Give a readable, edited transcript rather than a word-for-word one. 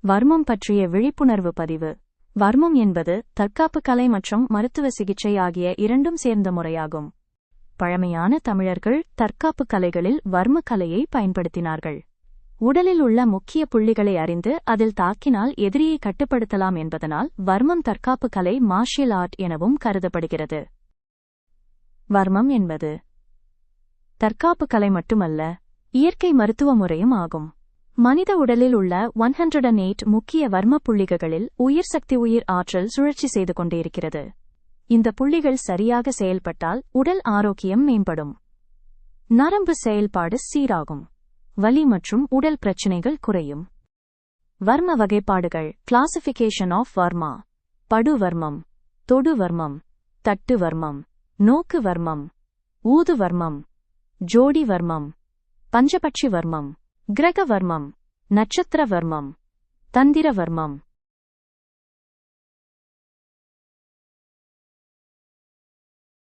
வர்மம் பற்றிய விழிப்புணர்வு பதிவு. வர்மம் என்பது தற்காப்பு கலை மற்றும் மருத்துவ சிகிச்சை ஆகிய இரண்டும் சேர்ந்த முறையாகும். பழமையான தமிழர்கள் தற்காப்பு கலைகளில் வர்ம கலையை பயன்படுத்தினார்கள். உடலில் உள்ள முக்கிய புள்ளிகளை அறிந்து அதில் தாக்கினால் எதிரியை கட்டுப்படுத்தலாம் என்பதனால் வர்மம் தற்காப்பு கலை மார்ஷியல் ஆர்ட் எனவும் கருதப்படுகிறது. வர்மம் என்பது தற்காப்பு கலை மட்டுமல்ல, இயற்கை மருத்துவ முறையும் ஆகும். மனித உடலில் உள்ள 108 முக்கிய வர்ம புள்ளிகளில் உயிர் சக்தி உயிர் ஆற்றல் சுழற்சி செய்து கொண்டிருக்கிறது. இந்த புள்ளிகள் சரியாக செயல்பட்டால் உடல் ஆரோக்கியம் மேம்படும். நரம்பு செயல்பாடு சீராகும். வலி மற்றும் உடல் பிரச்சனைகள் குறையும். வர்ம வகைப்பாடுகள். Classification of varma. படு வர்மம், தொடு வர்மம், தட்டு வர்மம், நோக்கு வர்மம், ஊது வர்மம், ஜோடி வர்மம், பஞ்சபட்சி வர்மம், கிரக வர்மம், நட்சத்திர வர்மம், தந்திர வர்மம்.